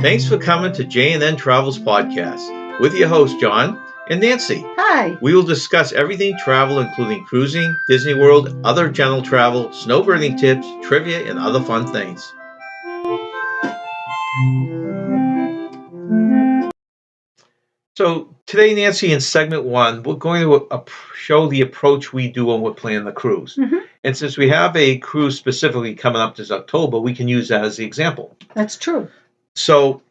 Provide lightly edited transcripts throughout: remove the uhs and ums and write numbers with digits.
Thanks for coming to J&N Travels podcast with your hosts, John and Nancy. Hi. We will discuss everything travel, including cruising, Disney World, other general travel, snowbirding tips, trivia, and other fun things. So today, Nancy, in segment one, we're going to show the approach we do when we're planning the cruise. And since we have a cruise specifically coming up this October, we can use that as the example. That's true. So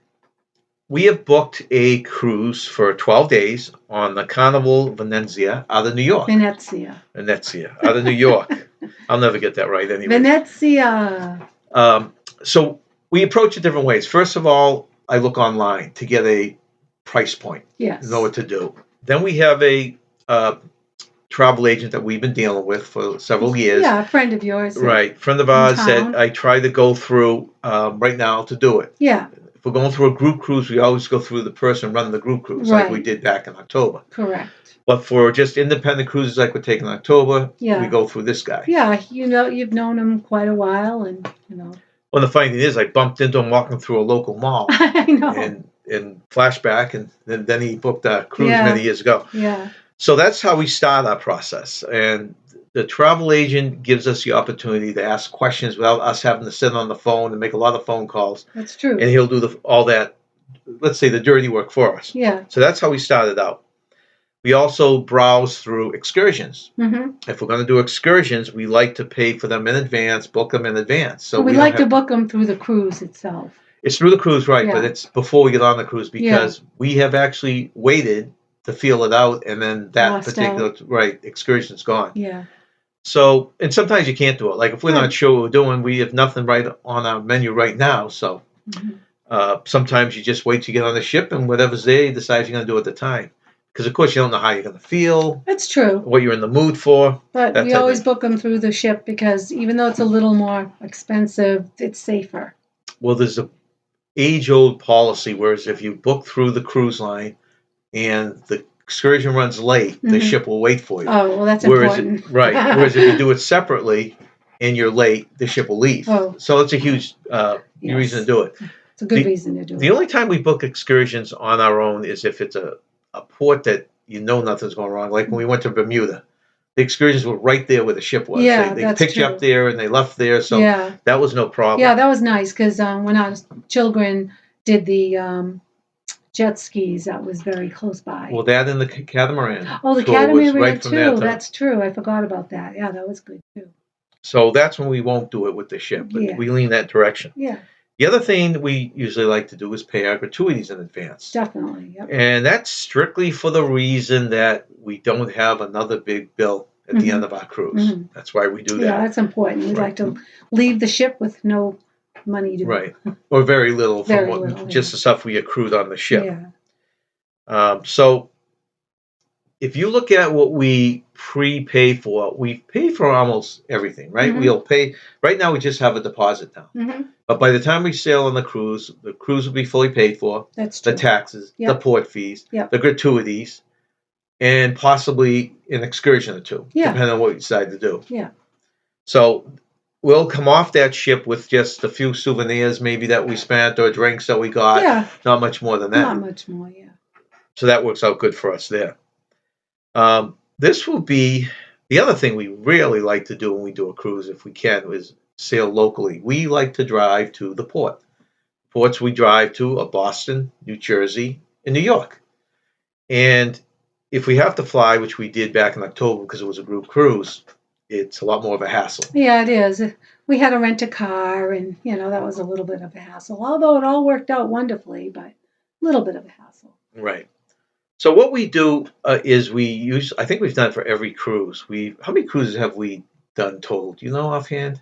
we have booked a cruise for 12 days on the Carnival Venezia out of New York. Venezia, out of New York. I'll never get that right anyway. Venezia. So we approach it different ways. First of all, I look online to get a price point. Yes. Know what to do. Then we have a travel agent that we've been dealing with for several years. Yeah, a friend of yours. Right. Friend of ours that I try to go through right now to do it. Yeah. If we're going through a group cruise, we always go through the person running the group cruise, like we did back in October. Correct. But for just independent cruises like we're taking in October, we go through this guy. Yeah, you've known him quite a while, and Well, the funny thing is, I bumped into him walking through a local mall. I know. In flashback, and then he booked a cruise many years ago. Yeah. So that's how we start our process. And the travel agent gives us the opportunity to ask questions without us having to sit on the phone and make a lot of phone calls. That's true. And he'll do all that, let's say, the dirty work for us. Yeah. So that's how we started out. We also browse through excursions. If we're going to do excursions, we like to pay for them in advance, book them in advance. So we like to book them through the cruise itself. It's through the cruise, right, but it's before we get on the cruise because we have actually waited to feel it out, and then that particular excursion's gone. Yeah. So, and sometimes you can't do it. Like if we're not sure what we're doing, we have nothing right on our menu right now. So sometimes you just wait to get on the ship, and whatever's there, you decide you're going to do at the time. Because, of course, you don't know how you're going to feel. That's true. What you're in the mood for. But we always book them through the ship because even though it's a little more expensive, it's safer. Well, there's a age-old policy, whereas if you book through the cruise line and the excursion runs late, the ship will wait for you. Oh, well, that's important. Whereas if you do it separately and you're late, the ship will leave. Oh. So it's a huge reason to do it. It's a good reason to do it. The only time we book excursions on our own is if it's a port that nothing's going wrong. Like when we went to Bermuda. The excursions were right there where the ship was. Yeah, they picked you up there and they left there, so that was no problem. Yeah, that was nice because when our children did the jet skis, that was very close by. Well, that and the catamaran. Oh, the catamaran too. That's true. I forgot about that. Yeah, that was good too. So that's when we won't do it with the ship, but we lean that direction. Yeah. The other thing we usually like to do is pay our gratuities in advance. Definitely, yep. And that's strictly for the reason that we don't have another big bill at the end of our cruise. That's why we do that. Yeah, that's important. We like to leave the ship with no money to or very little just the stuff we accrued on the ship. Yeah. So if you look at what we prepay for, we pay for almost everything, right? We'll pay. Right now, we just have a deposit down. But by the time we sail on the cruise will be fully paid for. That's true. The taxes, the port fees, the gratuities, and possibly an excursion or two, depending on what we decide to do. Yeah. So we'll come off that ship with just a few souvenirs, maybe that we spent, or drinks that we got. Yeah. Not much more than that. Not much more, yeah. So that works out good for us there. This will be the other thing we really like to do when we do a cruise, if we can, is sail locally. We like to drive to the port. Ports we drive to are Boston, New Jersey, and New York. And if we have to fly, which we did back in October because it was a group cruise, it's a lot more of a hassle. Yeah, it is. We had to rent a car, and that was a little bit of a hassle. Although it all worked out wonderfully, but a little bit of a hassle. Right. So what we do is I think we've done it for every cruise. How many cruises have we done total? Do you know offhand?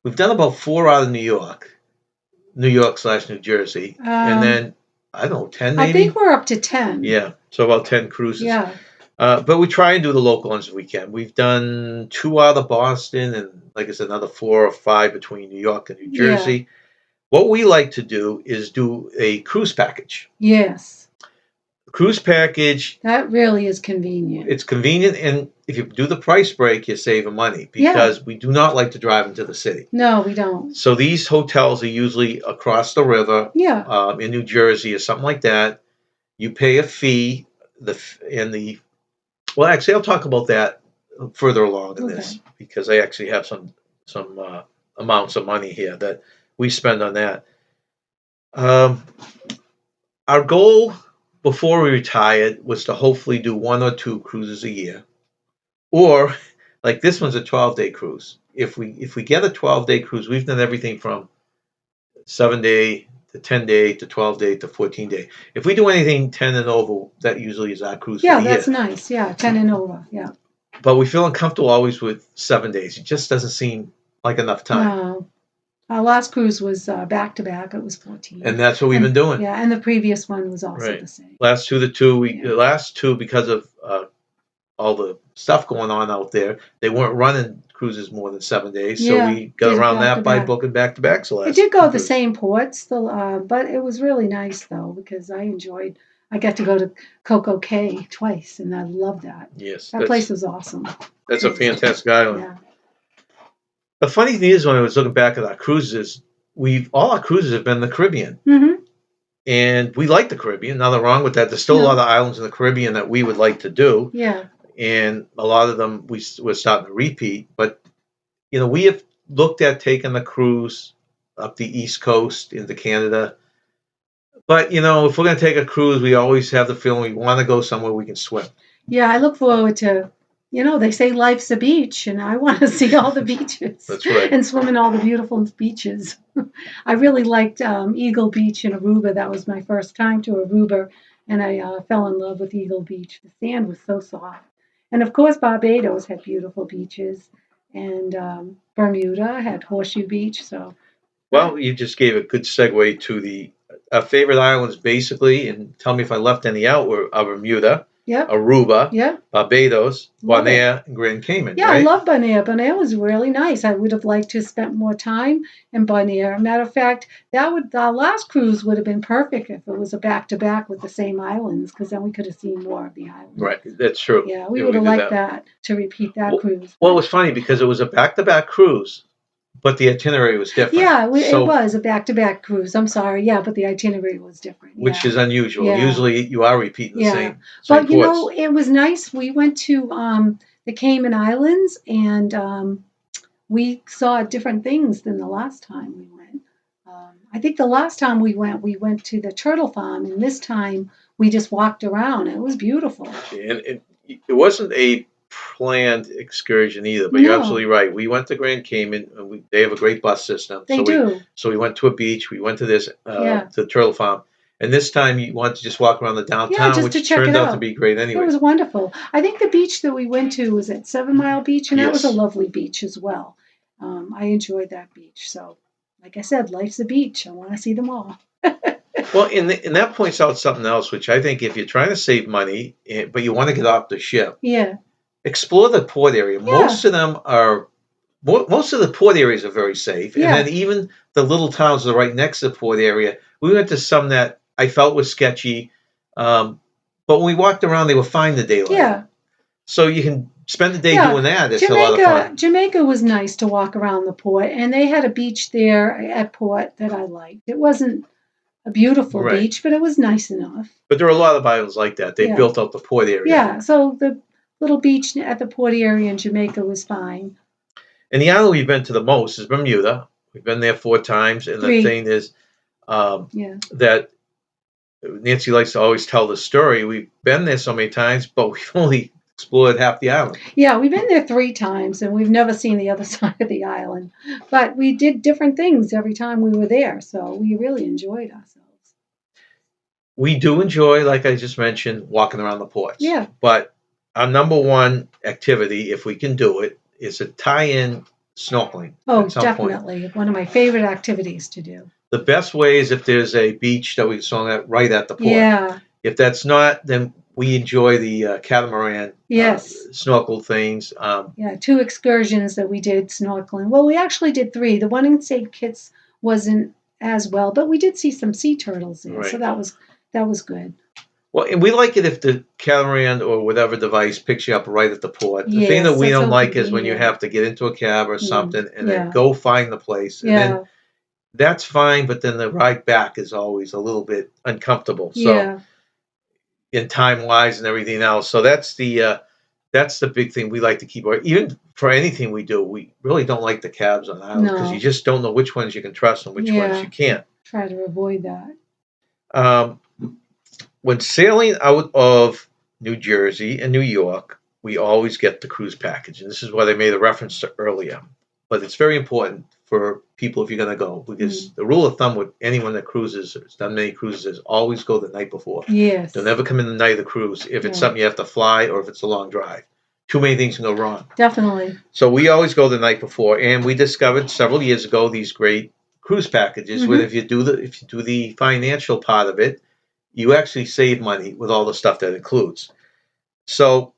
We've done about 4 out of New York/New Jersey. And then, I don't know, 10 maybe? I think we're up to 10. Yeah, so about 10 cruises. Yeah. But we try and do the local ones if we can. We've done 2 out of Boston and, like I said, another 4 or 5 between New York and New Jersey. Yeah. What we like to do is do a cruise package. Yes. cruise package, That really is convenient. it's convenient, and if you do the price break, you're saving money Yeah. because we do not like to drive into the city. No, we don't. So these hotels are usually across the river, Yeah. in New Jersey or something like that. You pay a fee, well, actually, I'll talk about that further along in this Okay. because I actually have some amounts of money here that we spend on that. Um, our goal before we retired was to hopefully do 1 or 2 cruises a year, or like this one's a 12-day cruise. If we get a 12-day cruise, we've done everything from 7-day to 10-day to 12-day to 14-day. If we do anything 10 and over, that usually is our cruise for Yeah, the that's year. nice. Yeah, 10 and over. Yeah. But we feel uncomfortable always with 7 days. It just doesn't seem like enough time. No. Our last cruise was back to back. It was 14. And that's what we've been doing. Yeah, and the previous one was also Right. the same. Last two, the last two, because of all the stuff going on out there, they weren't running cruises more than 7 days. So Yeah, we got did around back that to by back. booking back to backs. It did go the same ports, but it was really nice though because I got to go to Coco Cay twice, and I love that. Yes, That place was awesome. That's a fantastic island. Yeah. The funny thing is, when I was looking back at our cruises, all our cruises have been the Caribbean. Mm-hmm. And we like the Caribbean. Nothing wrong with that. There's still a lot of islands in the Caribbean that we would like to do. Yeah. And a lot of them we're starting to repeat. But, we have looked at taking the cruise up the East Coast into Canada. But, if we're going to take a cruise, we always have the feeling we want to go somewhere we can swim. Yeah, I look forward to, they say life's a beach, and I want to see all the beaches. That's right. And swim in all the beautiful beaches. I really liked Eagle Beach in Aruba. That was my first time to Aruba, and I fell in love with Eagle Beach. The sand was so soft. And of course, Barbados had beautiful beaches, and Bermuda had Horseshoe Beach. So, well, you just gave a good segue to our favorite islands, basically, and tell me if I left any out. Were Bermuda, yep, Aruba, yep, Barbados, Bonaire, and Grand Cayman. Yeah, right? I love Bonaire. Bonaire was really nice. I would have liked to spend more time in Bonaire. Matter of fact, our last cruise would have been perfect if it was a back to back with the same islands, because then we could have seen more of the islands. Right, that's true. Yeah, we would have liked that to repeat that cruise. Well, it was funny because it was a back to back cruise, but the itinerary was different. Yeah, it was a back to back cruise. I'm sorry. Yeah, but the itinerary was different. Which is unusual. Yeah. Usually you are repeating the same but ports. It was nice. We went to the Cayman Islands, and we saw different things than the last time we went. I think the last time we went to the turtle farm, and this time we just walked around. It was beautiful. And it wasn't a planned excursion either, but you're absolutely right. We went to Grand Cayman, and they have a great bus system. They do. So we went to a beach. We went to the turtle farm. And this time you want to just walk around the downtown, which turned out to be great anyway. It was wonderful. I think the beach that we went to was at 7 Mile Beach, and that was a lovely beach as well. I enjoyed that beach. So, like I said, life's a beach. I want to see them all. Well, and that points out something else, which I think if you're trying to save money, but you want to get off the ship, explore the port area. Yeah. Most of the port areas are very safe. Yeah. And then even the little towns that are right next to the port area, we went to some that I felt was sketchy. But when we walked around, they were fine the daylight. Yeah. So you can spend the day doing that. It's a lot of fun. Jamaica was nice to walk around the port, and they had a beach there at port that I liked. It wasn't a beautiful beach, but it was nice enough. But there are a lot of islands like that. They built out the port area. Yeah, so the little beach at the port area in Jamaica was fine. And the island we've been to the most is Bermuda. We've been there 4 times. And the thing is that Nancy likes to always tell the story. We've been there so many times, but we've only explored half the island. Yeah, we've been there 3 times, and we've never seen the other side of the island. But we did different things every time we were there, so we really enjoyed ourselves. We do enjoy, like I just mentioned, walking around the ports. Yeah. But our number one activity, if we can do it, is to tie in snorkeling. Oh, definitely. One of my favorite activities to do. The best way is if there's a beach that we swim at right at the port. Yeah. If that's not, then we enjoy the catamaran snorkel things. 2 excursions that we did snorkeling. Well, we actually did 3. The one in St. Kitts wasn't as well, but we did see some sea turtles there, so that was good. Well, and we like it if the catamaran or whatever device picks you up right at the port. The thing that Yes, we that's don't so like is when you convenient. have to get into a cab or something and then Yeah, go find the place. And then yeah, that's fine, but then the ride back is always a little bit uncomfortable. So yeah. in time wise and everything else. So that's the big thing we like to keep. Or even for anything we do, we really don't like the cabs on island because you No, just don't know which ones you can trust and which ones yeah. you can't. Try to avoid that. Um, when sailing out of New Jersey and New York, we always get the cruise package, and this is what I made a reference to earlier. But it's very important for people if you're going to go because Mm. the rule of thumb with anyone that cruises, or has done many cruises, is always go the night before. Don't Yes, ever come in the night of the cruise if it's yeah, something you have to fly or if it's a long drive. Too many things can go wrong. definitely. So we always go the night before, and we discovered several years ago these great cruise packages where Hmm. if you do the financial part of it, you actually save money with all the stuff that includes. So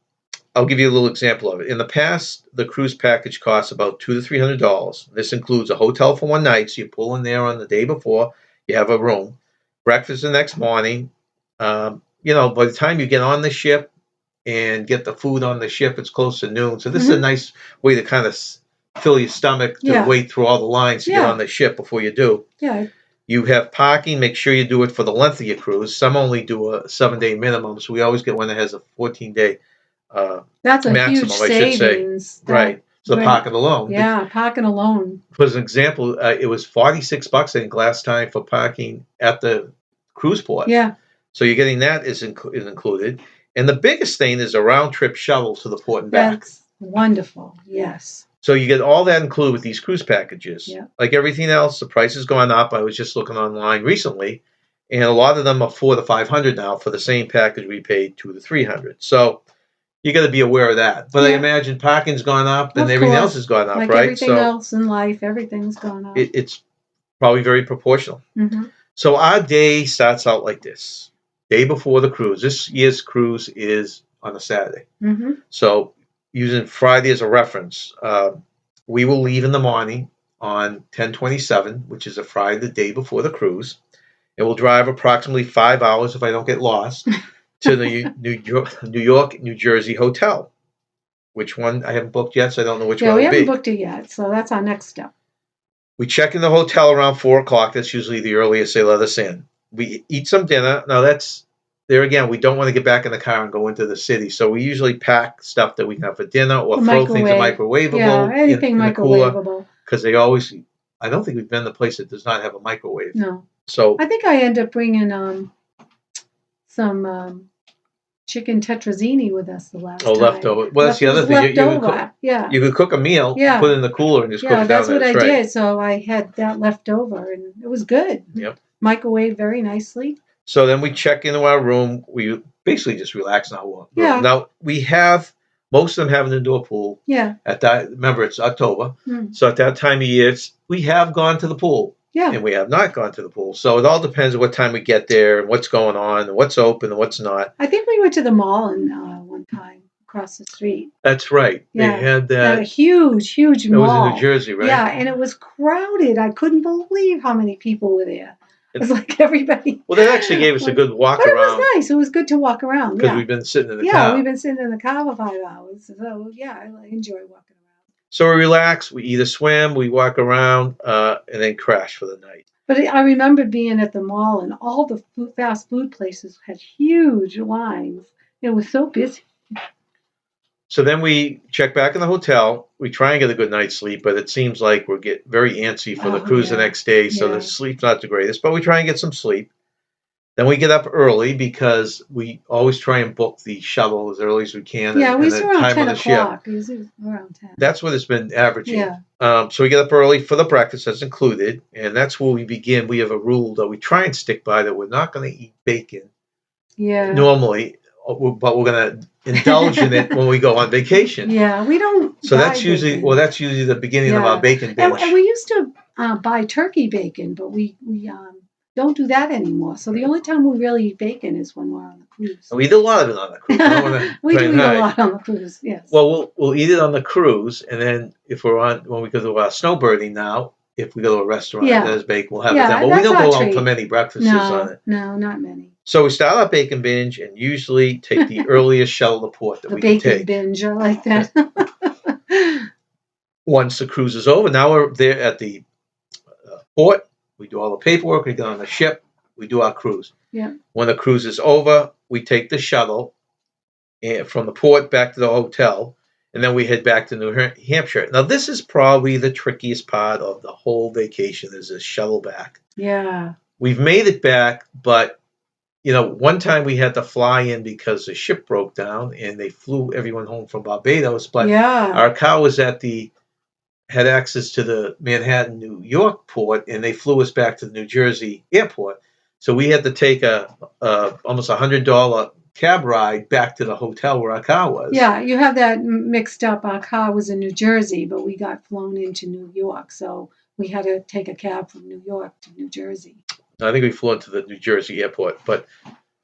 I'll give you a little example of it. In the past, the cruise package costs about $200 to $300. This includes a hotel for one night, so you pull in there on the day before, you have a room, breakfast the next morning. By the time you get on the ship and get the food on the ship, it's close to noon. So this is a Hmm. nice way to kind of fill your stomach to Yeah, wait through all the lines to get yeah, on the ship before you do. yeah. You have parking. Make sure you do it for the length of your cruise. Some only do a 7 day minimum, so we always get one that has a 14-day That's a huge maximum, I should say. savings. That Right. So the when, parking alone. yeah, parking alone. For an example, it was $46 I think last time for parking at the cruise port. Yeah, So you're getting that is included. And the biggest thing is a round trip shuttle to the port and back. that's wonderful. Yes. So you get all that included with these cruise packages. Yeah. Like everything else, the price has gone up. I was just looking online recently, and a lot of them are 400 to 500 now for the same package we paid 200 to 300. So you got to be aware of that. But I Yeah. imagine parking's gone up and Of everything else course. has gone up, Like right? everything So else in life, everything's gone up. it's probably very proportional. Hmm. So our day starts out like this: day before the cruise. This year's cruise is on a Saturday. Hmm. So using Friday as a reference, we will leave in the morning on 10/27, which is a Friday, the day before the cruise, and we'll drive approximately 5 hours if I don't get lost to the New York, New Jersey hotel. Which one I haven't booked yet, so I don't know which Yeah, one we it'll haven't be. booked it yet, so that's our next step. We check in the hotel around 4 o'clock. That's usually the earliest they let us in. We eat some dinner. Now that's there again. We don't want to get back in the car and go into the city, so we usually pack stuff that we can have for dinner or The throw things in microwave. Yeah, microwavable anything in the cooler microwavable. because they always. I don't think we've been to a place that does not have a microwave. No. So I think I end up bringing some chicken tetrazzini with us the last time. leftover. Well, that's the It other was thing. left over. Yeah. You could cook a meal, Yeah. put it in the cooler, and just cook Yeah, it down that's there. what I That's right. did. So I had that left over and it was good. Yep. Microwave very nicely. So then we check into our room. We basically just relax in our room. Yeah. Now we have most of them have an indoor pool. Yeah. At that, remember it's October, Mm. so at that time of year, we have gone to the pool. Yeah. And we have not gone to the pool. So it all depends on what time we get there and what's going on and what's open and what's not. I think we went to the mall one time across the street. That's right. Yeah. They had At a that. huge That was in mall. New Jersey, right? Yeah, and it was crowded. I couldn't believe how many people were there. It was like everybody. Well, that actually gave us a good walk But it around was nice. It was good to walk around. because Yeah. we've been sitting in the Yeah, car. we've been sitting in the car for 5 hours. So yeah, I enjoy walking around. So we relax. We either swim, we walk around, and then crash for the night. But I remember being at the mall and all the fast food places had huge lines. It was so busy. So then we check back in the hotel. We try and get a good night's sleep, but it seems like we're get very antsy for the cruise the Yeah. next day, so Yeah. the sleep's not the greatest. But we try and get some sleep. Then we get up early because we always try and book the shuttle as early as we can. Yeah, we and was the around time 10 on the ship. o'clock. It was around 10. That's what it's been averaging. Yeah. So we get up early for the breakfast that's included, and that's where we begin. We have a rule that we try and stick by that we're not going to eat bacon Yeah. normally, but we're going to indulge in it when we go on vacation. Yeah, we don't. So buy that's usually bacon. that's usually the beginning of Yeah. our bacon binge. And we used to buy turkey bacon, but we don't do that anymore. So the only time we really eat bacon is when we're on the cruise. We eat a lot of it on the cruise. I don't wanna We try do and eat a hide. lot on the cruise. Yes. Well, we'll eat it on the cruise, and then if we're on when we go to our snowbirding now, if we go to a restaurant Yeah. that has bacon, we'll have it Yeah, then. But we that's don't our go out treat. for many breakfasts on it. No, not many. So we start our bacon binge and usually take the earliest shuttle to port that The we can bacon take. binge, I like that. Once the cruise is over, now we're there at the port. We do all the paperwork. We get on the ship. We do our cruise. Yeah. When the cruise is over, we take the shuttle from the port back to the hotel, and then we head back to New Hampshire. Now, this is probably the trickiest part of the whole vacation is this shuttle back. Yeah. We've made it back, but one time we had to fly in because the ship broke down and they flew everyone home from Barbados. But our car was had access to the Manhattan, New York port, and they flew us back to the New Jersey airport. So we had to take a almost $100 cab ride back to the hotel where our car was. Yeah, you have that mixed up. Our car was in New Jersey, but we got flown into New York, so we had to take a cab from New York to New Jersey. I think we flew into the New Jersey airport, but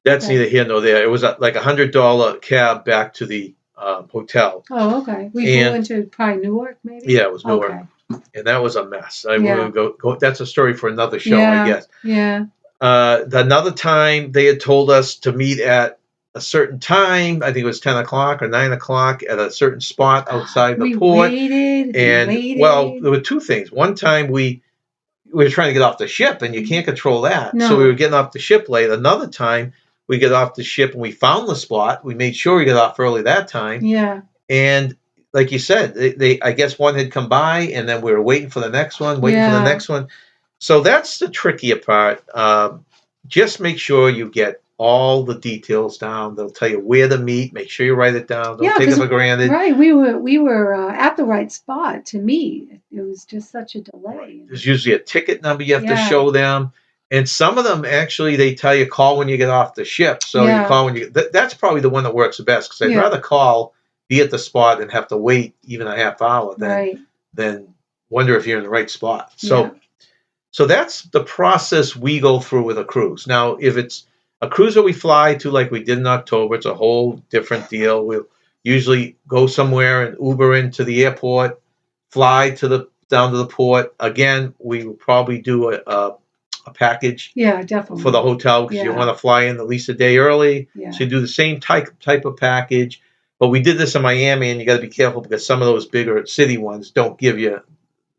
that's neither here nor there. It was like $100 cab back to the hotel. Oh, okay. We flew into probably Newark, maybe? Yeah, it was Newark. Okay. And that was a mess. That's a story for another show, I guess. Yeah. Another time they had told us to meet at a certain time. I think it was 10 o'clock or 9 o'clock at a certain spot outside the port. We waited. Well, there were two things. One time we were trying to get off the ship, and you can't control that. No. So we were getting off the ship late. Another time we get off the ship and we found the spot. We made sure we got off early that time. Yeah. And like you said, they I guess one had come by, and then we were waiting for the next one, for the next one. So that's the trickier part. Just make sure you get all the details down. They'll tell you where to meet. Make sure you write it down. Don't take it for granted. Right. We were at the right spot to meet. It was just such a delay. Right. There's usually a ticket number you have to show them. And some of them, actually, they tell you call when you get off the ship. So you call when you that's probably the one that works the best, because I'd rather call, be at the spot, and have to wait even a half hour than wonder if you're in the right spot. So that's the process we go through with a cruise. Now, if it's a cruise that we fly to like we did in October, it's a whole different deal. We'll usually go somewhere and Uber into the airport, fly down to the port. Again, we will probably do a package definitely for the hotel, because you want to fly in at least a day early. So you do the same type of package. But we did this in Miami, and you got to be careful because some of those bigger city ones don't give you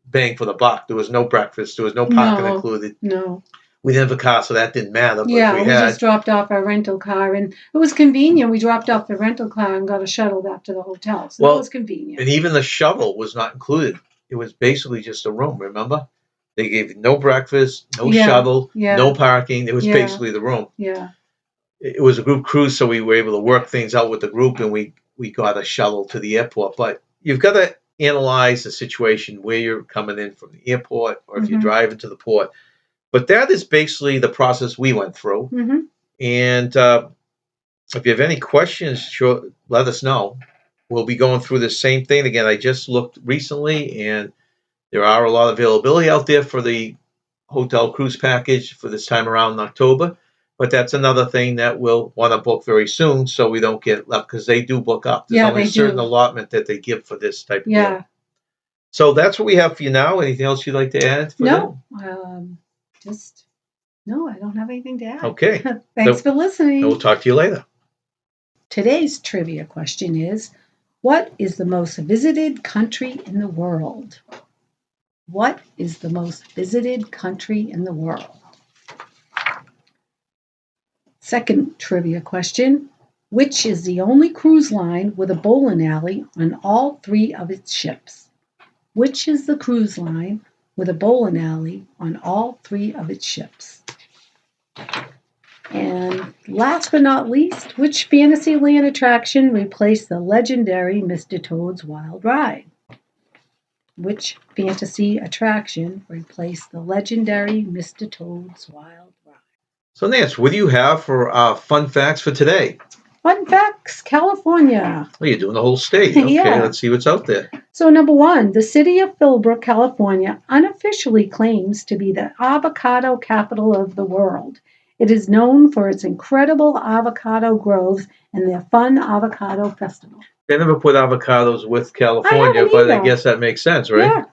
bang for the buck. There was no breakfast. There was no parking included. No. We didn't have a car, so that didn't matter. But we just dropped off our rental car, and it was convenient. We dropped off the rental car and got a shuttle back to the hotel, so that was convenient. And even the shuttle was not included. It was basically just a room, remember? They gave no breakfast, no shuttle, no parking. It was basically the room. Yeah. It was a group cruise, so we were able to work things out with the group, and we got a shuttle to the airport. But you've got to analyze the situation where you're coming in from the airport, or if you're driving to the port. But that is basically the process we went through. And if you have any questions, sure, let us know. We'll be going through the same thing again. I just looked recently, and there are a lot of availability out there for the hotel cruise package for this time around in October. But that's another thing that we'll want to book very soon, so we don't get left, because they do book up. There's only a certain allotment that they give for this type of deal. So that's what we have for you now. Anything else you'd like to add? No, no, I don't have anything to add. Okay. Thanks for listening. We'll talk to you later. Today's trivia question is, what is the most visited country in the world? What is the most visited country in the world? Second trivia question, which is the only cruise line with a bowling alley on all three of its ships? Which is the cruise line with a bowling alley on all three of its ships? And last but not least, which Fantasyland attraction replaced the legendary Mr. Toad's Wild Ride? Which fantasy attraction replaced the legendary Mr. Toad's Wild Ride? So, Nance, what do you have for fun facts for today? Fun facts, California. Oh, you're doing the whole state. Okay, let's see what's out there. So, number one, the city of Philbrook, California, unofficially claims to be the avocado capital of the world. It is known for its incredible avocado groves and their fun avocado festival. They never put avocados with California, but I guess that makes sense, right?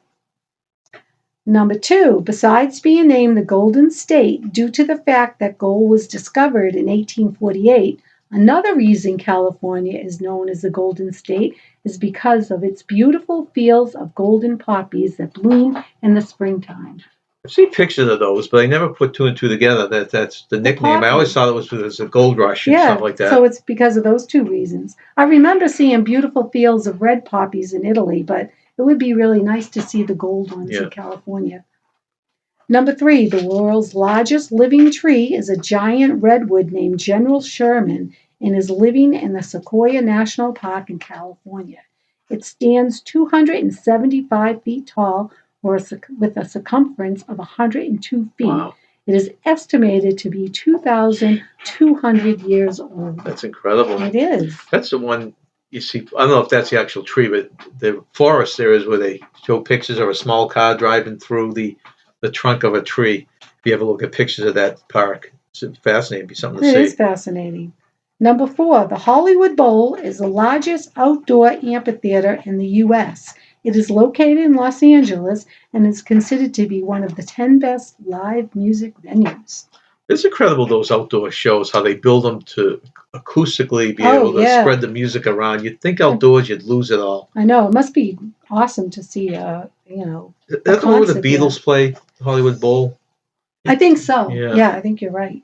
Yeah. Number 2, besides being named the Golden State due to the fact that gold was discovered in 1848, another reason California is known as the Golden State is because of its beautiful fields of golden poppies that bloom in the springtime. I've seen pictures of those, but I never put two and two together. That's the nickname. I always thought it was because of gold rush and stuff like that. So it's because of those two reasons. I remember seeing beautiful fields of red poppies in Italy, but it would be really nice to see the gold ones in California. Number 3, the world's largest living tree is a giant redwood named General Sherman and is living in the Sequoia National Park in California. It stands 275 feet tall with a circumference of 102 feet. Wow. It is estimated to be 2,200 years old. That's incredible. It is. That's the one you see. I don't know if that's the actual tree, but the forest there is where they show pictures of a small car driving through the trunk of a tree. If you ever look at pictures of that park, it's fascinating. It'd be something to see. It is fascinating. Number 4, the Hollywood Bowl is the largest outdoor amphitheater in the U.S. It is located in Los Angeles and is considered to be one of the 10 best live music venues. It's incredible, those outdoor shows, how they build them to acoustically be able to spread the music around. You'd think outdoors you'd lose it all. I know. It must be awesome to see, That's where the Beatles play, Hollywood Bowl? I think so. Yeah, I think you're right.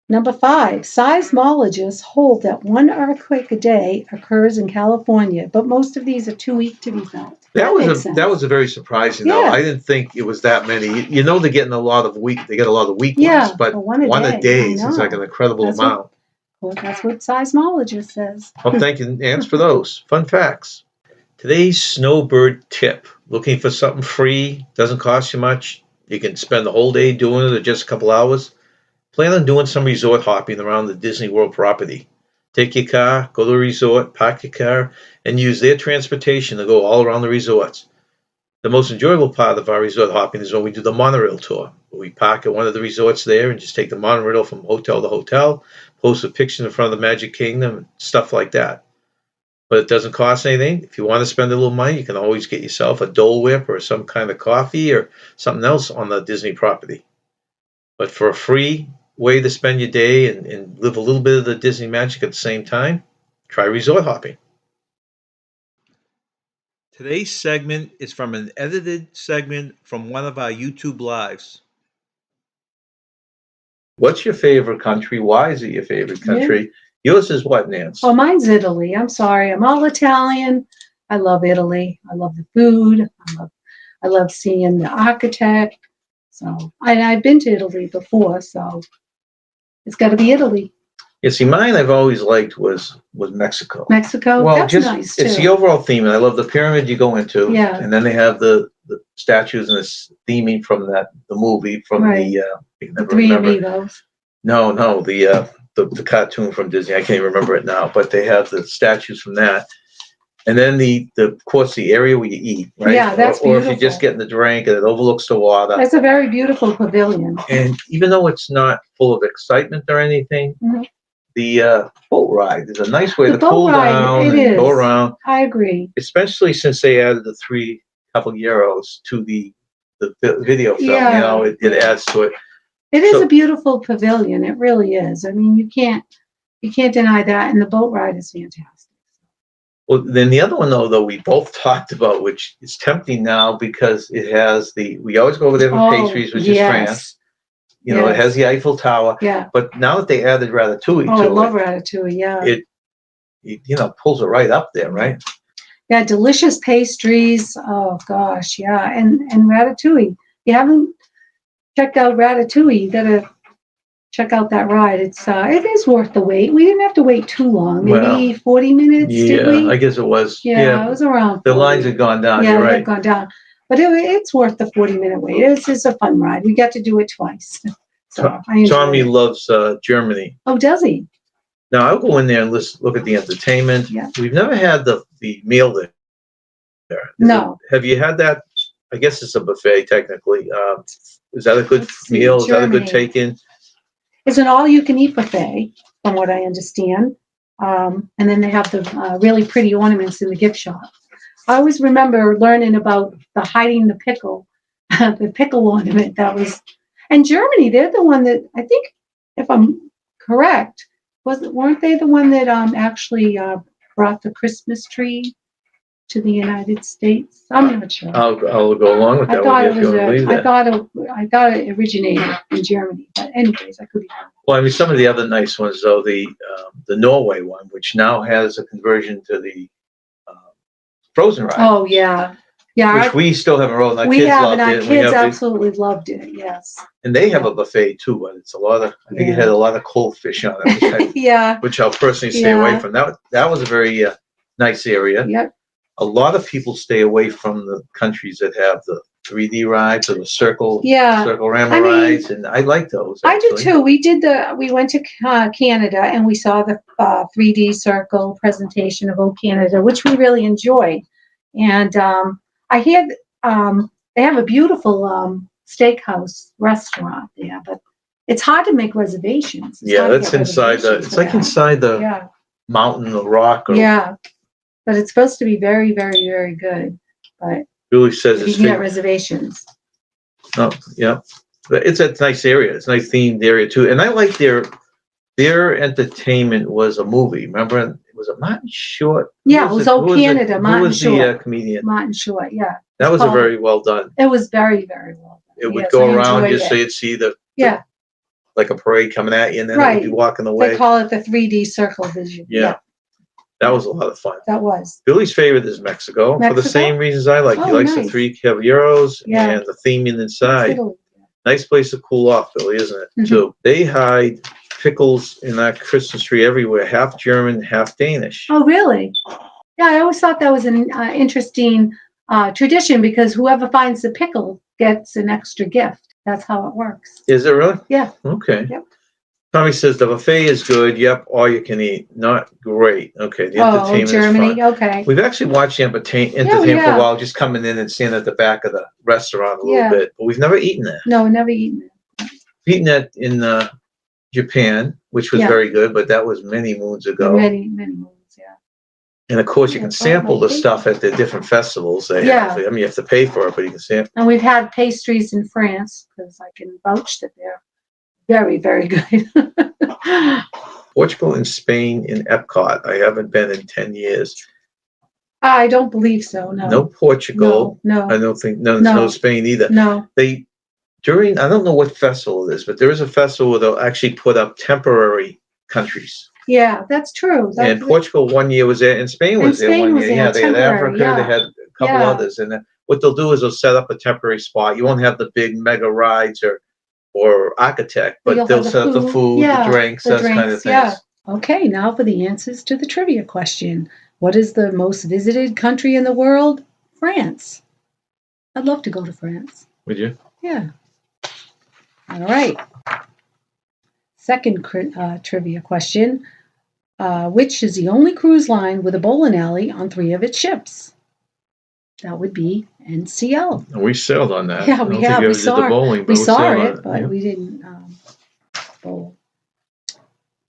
Number 5, seismologists hold that one earthquake a day occurs in California, but most of these are too weak to be felt. That was a very surprising though. I didn't think it was that many. You know, they're getting a lot of weak ones, but one a day is like an incredible amount. That's what seismologist says. Well, thank you, Nance, for those fun facts. Today's Snowbird tip: looking for something free, doesn't cost you much. You can spend the whole day doing it or just a couple hours. Plan on doing some resort hopping around the Disney World property. Take your car, go to a resort, park your car, and use their transportation to go all around the resorts. The most enjoyable part of our resort hopping is when we do the monorail tour. We park at one of the resorts there and just take the monorail from hotel to hotel, post a picture in front of the Magic Kingdom, and stuff like that. But it doesn't cost anything. If you want to spend a little money, you can always get yourself a Dole Whip or some kind of coffee or something else on the Disney property. But for a free way to spend your day and live a little bit of the Disney magic at the same time, try resort hopping. Today's segment is from an edited segment from one of our YouTube lives. What's your favorite country? Why is it your favorite country? Yours is what, Nance? Oh, mine's Italy. I'm sorry. I'm all Italian. I love Italy. I love the food. I love seeing the architect. So I've been to Italy before, so it's got to be Italy. Yeah, see, mine I've always liked was Mexico. Mexico, well, that's nice too. It's the overall theme, and I love the pyramid you go into. Yeah. And then they have the statues and this theming from the movie from the Three Amigos. No, the cartoon from Disney. I can't remember it now, but they have the statues from that. And then of course the area where you eat, right? Yeah, that's beautiful. Or if you're just getting the drink and it overlooks the water. That's a very beautiful pavilion. And even though it's not full of excitement or anything, the boat ride is a nice way to cool down and go around. I agree. Especially since they added the 3 euros to the video film. Yeah. You know, it adds to it. It is a beautiful pavilion. It really is. I mean, you can't deny that. And the boat ride is fantastic. Well, then the other one, though, we both talked about, which is tempting now because it has we always go over there for pastries, which is France. You know, it has the Eiffel Tower. Yeah. But now that they added ratatouille to it. I love ratatouille, yeah. It pulls it right up there, right? Yeah, delicious pastries. Oh, gosh, yeah. And ratatouille. If you haven't checked out ratatouille, you got to check out that ride. It is worth the wait. We didn't have to wait too long. Maybe 40 minutes, did we? I guess it was. Yeah, it was around 40. The lines had gone down, you're right. They've gone down. But it's worth the 40-minute wait. It's a fun ride. We got to do it twice. So Tommy loves Germany. Oh, does he? Now, I'll go in there and look at the entertainment. Yeah. We've never had the meal there. No. Have you had that? I guess it's a buffet, technically. Is that a good meal? Is that a good take-in? It's an all-you-can-eat buffet, from what I understand. And then they have the really pretty ornaments in the gift shop. I always remember learning about the hiding the pickle the pickle ornament. That was, and Germany, they're the one that, I think, if I'm correct, weren't they the one that actually brought the Christmas tree to the United States? I'm not sure. I'll go along with that with you if you want to believe that. I thought it originated in Germany, but anyways, I could be wrong. Well, I mean, some of the other nice ones, though, the Norway one, which now has a conversion to the Frozen ride. Oh yeah, yeah. Which we still haven't rolled. Our We kids have, loved and our it. kids absolutely loved it. Yes. And they have a buffet too, but it's a lot of. I think it had a lot of cold fish on it, yeah. Which I'll personally stay away from. That was a very nice area. Yep. A lot of people stay away from the countries that have the 3D rides or the circle rama rides, and I like those. Actually. I do too. We went to Canada and we saw the 3D circle presentation of O Canada, which we really enjoyed. And I hear they have a beautiful steakhouse restaurant there, but it's hard to make reservations. That's inside the. It's like inside the mountain, the rock. But it's supposed to be very, very, very good. But Billy says you can get reservations. Oh, yeah. It's a nice area. It's a nice themed area too. And I like their entertainment was a movie. Remember, it was a Martin Short. Yeah, it was O Canada. Martin Short. Who was the comedian? Martin Short. Yeah. That was a very well done. It was very, very well done. It would go around you, so you'd see like a parade coming at you, and then it would be walking away. They call it the 3D circle vision. Yeah. That was a lot of fun. That was. Billy's favorite is Mexico for the same reasons I like. He likes the 3 caballeros and the theming inside. Nice place to cool off, Billy, isn't it? Too. They hide pickles in that Christmas tree everywhere, half German, half Danish. Oh, really? Yeah, I always thought that was an interesting tradition because whoever finds the pickle gets an extra gift. That's how it works. Is it really? Yeah. Okay. Yep. Tommy says the buffet is good. Yep, all you can eat. Not great. Okay, the entertainment Germany. is fun. Okay. We've actually watched the entertainment for a while, just coming in and standing at the back of the restaurant a little bit. But we've never eaten there. No, never eaten it. We've eaten that in Japan, which was very good, but that was many moons ago. Many moons, yeah. And of course, you can sample the stuff at the different festivals. They have. I mean, you have to pay for it, but you can sample. And we've had pastries in France because I can vouch that they're very, very good. Portugal and Spain in Epcot. I haven't been in 10 years. I don't believe so. No. No Portugal. No. I don't think. No Spain either. No. I don't know what festival it is, but there is a festival where they'll actually put up temporary countries. Yeah, that's true. And Portugal one year was there, and Spain was there one year. Yeah, they had Africa. They had a couple others, and what they'll do is they'll set up a temporary spot. You won't have the big mega rides or architect, but they'll set up the food, the drinks, those kind of things. Yeah. Okay, now for the answers to the trivia question. What is the most visited country in the world? France. I'd love to go to France. Would you? Yeah. All right. Second trivia question. Which is the only cruise line with a bowling alley on 3 of its ships? That would be NCL. We sailed on that. Yeah, we have. We saw it. We saw it, but we didn't bowl.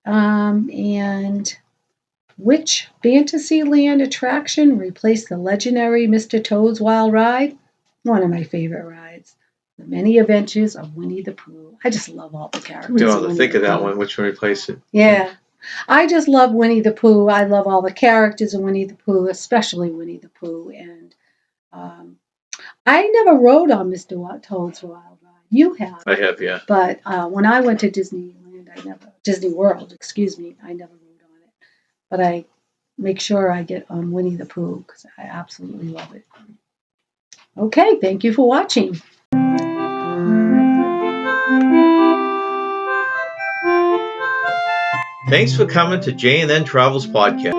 And which Fantasyland attraction replaced the legendary Mr. Toad's Wild Ride? One of my favorite rides. The Many Adventures of Winnie the Pooh. I just love all the characters. We don't have to think of that one. Which one replaced it? Yeah. I just love Winnie the Pooh. I love all the characters of Winnie the Pooh, especially Winnie the Pooh. And I never rode on Mr. Toad's Wild Ride. You have. I have, yeah. But when I went to Disney World, I never rode on it. But I make sure I get on Winnie the Pooh because I absolutely love it. Okay, thank you for watching. Thanks for coming to J&N Travels Podcast.